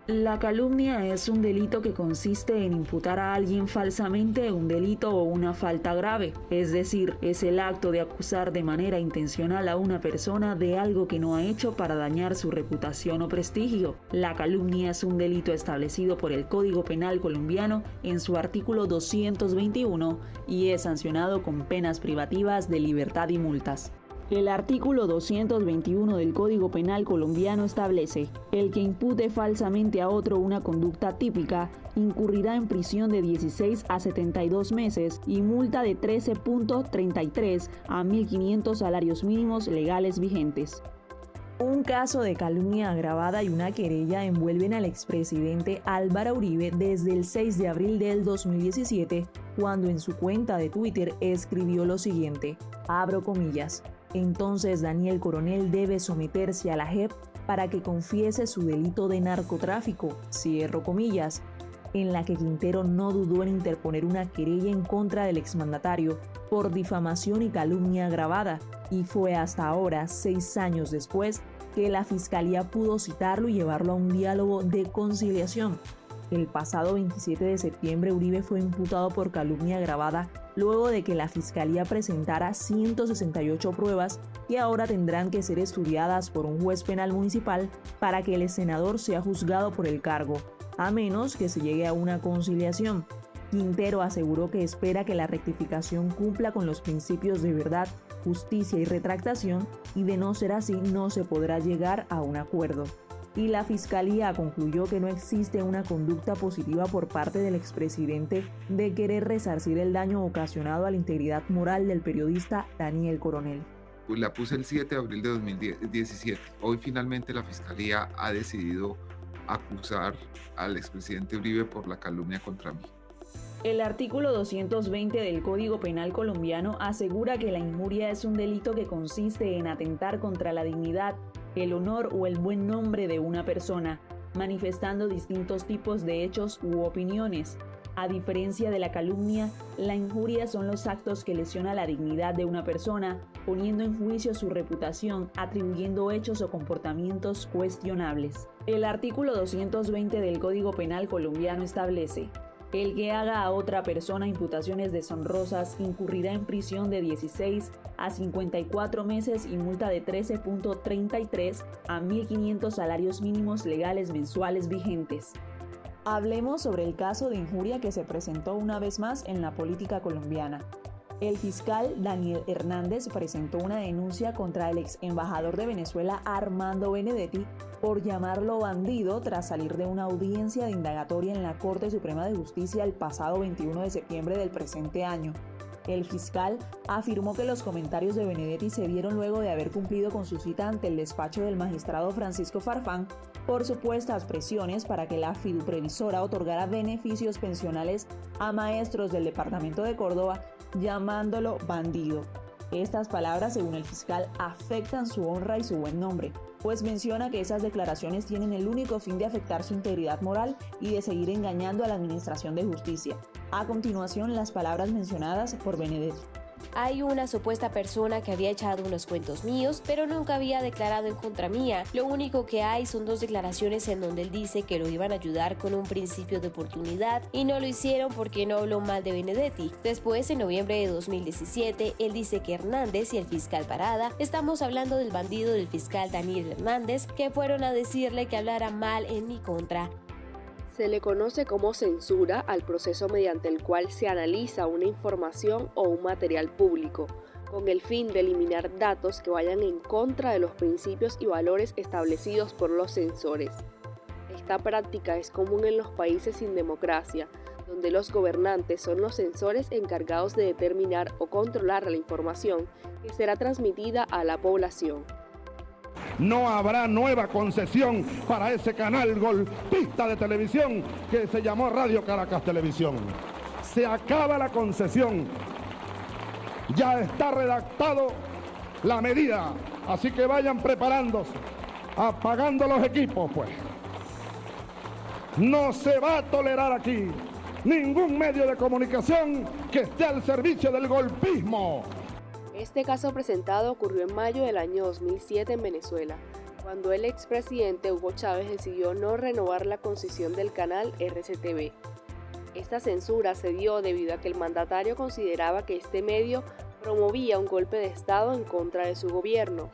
La calumnia es un delito que consiste en imputar a alguien falsamente un delito o una falta grave, es decir, es el acto de acusar de manera intencional a una persona de algo que no ha hecho para dañar su reputación o prestigio. La calumnia es un delito establecido por el Código Penal colombiano en su artículo 221 y es sancionado con penas privativas de libertad y multas. El artículo 221 del Código Penal colombiano establece: el que impute falsamente a otro una conducta típica incurrirá en prisión de 16 a 72 meses y multa de 13.33 a 1.500 salarios mínimos legales vigentes. Un caso de calumnia agravada y una querella envuelven al expresidente Álvaro Uribe desde el 6 de abril del 2017, cuando en su cuenta de Twitter escribió lo siguiente, abro comillas: entonces Daniel Coronel debe someterse a la JEP para que confiese su delito de narcotráfico, cierro comillas, en la que Quintero no dudó en interponer una querella en contra del exmandatario por difamación y calumnia agravada, y fue hasta ahora, 6 años después, que la Fiscalía pudo citarlo y llevarlo a un diálogo de conciliación. El pasado 27 de septiembre Uribe fue imputado por calumnia agravada luego de que la Fiscalía presentara 168 pruebas que ahora tendrán que ser estudiadas por un juez penal municipal para que el senador sea juzgado por el cargo, a menos que se llegue a una conciliación. Quintero aseguró que espera que la rectificación cumpla con los principios de verdad, justicia y retractación, y de no ser así no se podrá llegar a un acuerdo. Y la Fiscalía concluyó que no existe una conducta positiva por parte del expresidente de querer resarcir el daño ocasionado a la integridad moral del periodista Daniel Coronel. La puse el 7 de abril de 2017. Hoy finalmente la Fiscalía ha decidido acusar al expresidente Uribe por la calumnia contra mí. El artículo 220 del Código Penal colombiano asegura que la injuria es un delito que consiste en atentar contra la dignidad, el honor o el buen nombre de una persona, manifestando distintos tipos de hechos u opiniones. A diferencia de la calumnia, la injuria son los actos que lesionan la dignidad de una persona, poniendo en juicio su reputación, atribuyendo hechos o comportamientos cuestionables. El artículo 220 del Código Penal colombiano establece: el que haga a otra persona imputaciones deshonrosas incurrirá en prisión de 16 a 54 meses y multa de 13.33 a 1.500 salarios mínimos legales mensuales vigentes. Hablemos sobre el caso de injuria que se presentó una vez más en la política colombiana. El fiscal Daniel Hernández presentó una denuncia contra el ex embajador de Venezuela Armando Benedetti por llamarlo bandido tras salir de una audiencia de indagatoria en la Corte Suprema de Justicia el pasado 21 de septiembre del presente año. El fiscal afirmó que los comentarios de Benedetti se dieron luego de haber cumplido con su cita ante el despacho del magistrado Francisco Farfán por supuestas presiones para que la fiduprevisora otorgara beneficios pensionales a maestros del departamento de Córdoba, llamándolo bandido. Estas palabras, según el fiscal, afectan su honra y su buen nombre, pues menciona que esas declaraciones tienen el único fin de afectar su integridad moral y de seguir engañando a la administración de justicia. A continuación, las palabras mencionadas por Benedetti. Hay una supuesta persona que había echado unos cuentos míos, pero nunca había declarado en contra mía. Lo único que hay son 2 declaraciones en donde él dice que lo iban a ayudar con un principio de oportunidad y no lo hicieron porque no habló mal de Benedetti. Después, en noviembre de 2017, él dice que Hernández y el fiscal Parada, estamos hablando del bandido del fiscal Daniel Hernández, que fueron a decirle que hablara mal en mi contra. Se le conoce como censura al proceso mediante el cual se analiza una información o un material público, con el fin de eliminar datos que vayan en contra de los principios y valores establecidos por los censores. Esta práctica es común en los países sin democracia, donde los gobernantes son los censores encargados de determinar o controlar la información que será transmitida a la población. No habrá nueva concesión para ese canal golpista de televisión que se llamó Radio Caracas Televisión. Se acaba la concesión. Ya está redactado la medida, así que vayan preparándose, apagando los equipos, pues. No se va a tolerar aquí ningún medio de comunicación que esté al servicio del golpismo. Este caso presentado ocurrió en mayo del año 2007 en Venezuela. cuando el expresidente Hugo Chávez decidió no renovar la concesión del canal RCTV. Esta censura se dio debido a que el mandatario consideraba que este medio promovía un golpe de Estado en contra de su gobierno.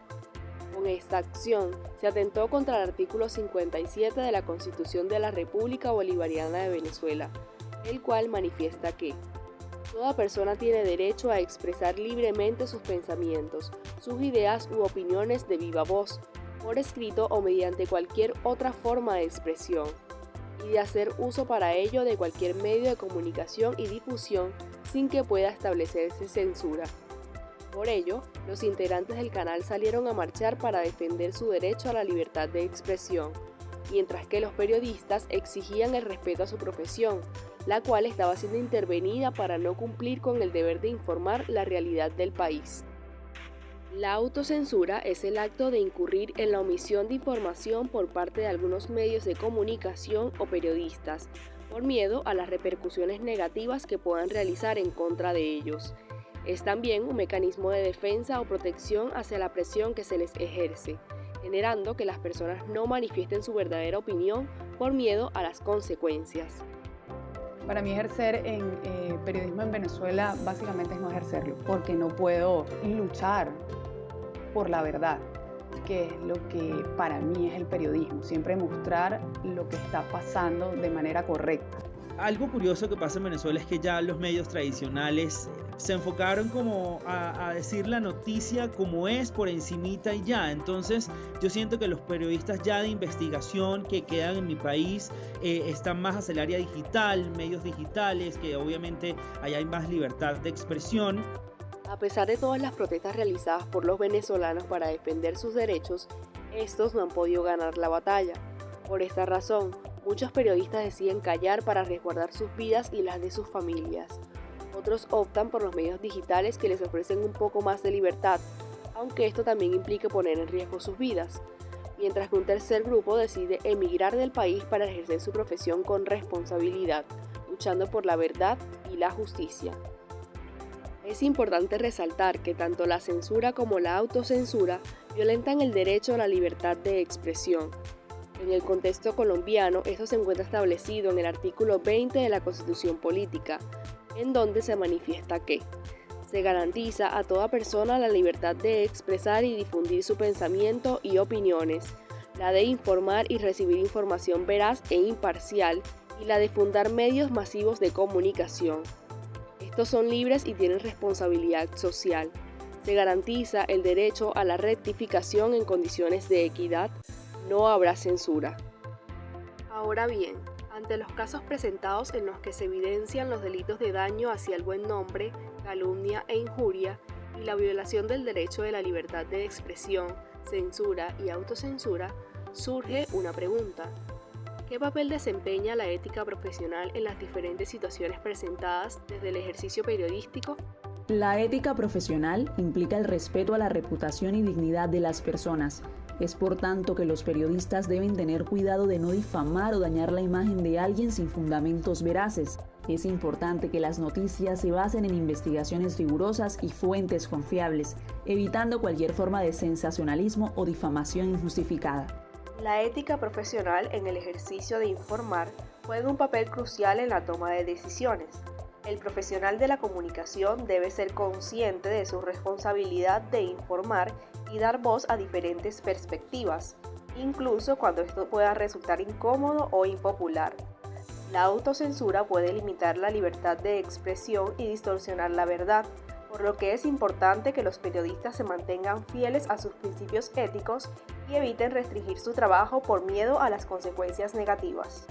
Con esta acción se atentó contra el artículo 57 de la Constitución de la República Bolivariana de Venezuela, el cual manifiesta que toda persona tiene derecho a expresar libremente sus pensamientos, sus ideas u opiniones de viva voz, por escrito o mediante cualquier otra forma de expresión, y de hacer uso para ello de cualquier medio de comunicación y difusión sin que pueda establecerse censura. Por ello, los integrantes del canal salieron a marchar para defender su derecho a la libertad de expresión, mientras que los periodistas exigían el respeto a su profesión, la cual estaba siendo intervenida para no cumplir con el deber de informar la realidad del país. La autocensura es el acto de incurrir en la omisión de información por parte de algunos medios de comunicación o periodistas, por miedo a las repercusiones negativas que puedan realizar en contra de ellos. Es también un mecanismo de defensa o protección hacia la presión que se les ejerce, generando que las personas no manifiesten su verdadera opinión por miedo a las consecuencias. Para mí ejercer periodismo en Venezuela básicamente es no ejercerlo, porque no puedo luchar por la verdad, que es lo que para mí es el periodismo, siempre mostrar lo que está pasando de manera correcta. Algo curioso que pasa en Venezuela es que ya los medios tradicionales se enfocaron como a decir la noticia como es por encimita y ya. Entonces yo siento que los periodistas ya de investigación que quedan en mi país están más hacia el área digital, medios digitales, que obviamente allá hay más libertad de expresión. A pesar de todas las protestas realizadas por los venezolanos para defender sus derechos, estos no han podido ganar la batalla. Por esta razón, muchos periodistas deciden callar para resguardar sus vidas y las de sus familias. Otros optan por los medios digitales que les ofrecen un poco más de libertad, aunque esto también implica poner en riesgo sus vidas, mientras que un tercer grupo decide emigrar del país para ejercer su profesión con responsabilidad, luchando por la verdad y la justicia. Es importante resaltar que tanto la censura como la autocensura violentan el derecho a la libertad de expresión. En el contexto colombiano, esto se encuentra establecido en el artículo 20 de la Constitución Política, en donde se manifiesta que se garantiza a toda persona la libertad de expresar y difundir su pensamiento y opiniones, la de informar y recibir información veraz e imparcial, y la de fundar medios masivos de comunicación. Estos son libres y tienen responsabilidad social. Se garantiza el derecho a la rectificación en condiciones de equidad. No habrá censura. Ahora bien, ante los casos presentados en los que se evidencian los delitos de daño hacia el buen nombre, calumnia e injuria, y la violación del derecho de la libertad de expresión, censura y autocensura, surge una pregunta. ¿Qué papel desempeña la ética profesional en las diferentes situaciones presentadas desde el ejercicio periodístico? La ética profesional implica el respeto a la reputación y dignidad de las personas. Es por tanto que los periodistas deben tener cuidado de no difamar o dañar la imagen de alguien sin fundamentos veraces. Es importante que las noticias se basen en investigaciones rigurosas y fuentes confiables, evitando cualquier forma de sensacionalismo o difamación injustificada. La ética profesional en el ejercicio de informar juega un papel crucial en la toma de decisiones. El profesional de la comunicación debe ser consciente de su responsabilidad de informar y dar voz a diferentes perspectivas, incluso cuando esto pueda resultar incómodo o impopular. La autocensura puede limitar la libertad de expresión y distorsionar la verdad, por lo que es importante que los periodistas se mantengan fieles a sus principios éticos y eviten restringir su trabajo por miedo a las consecuencias negativas.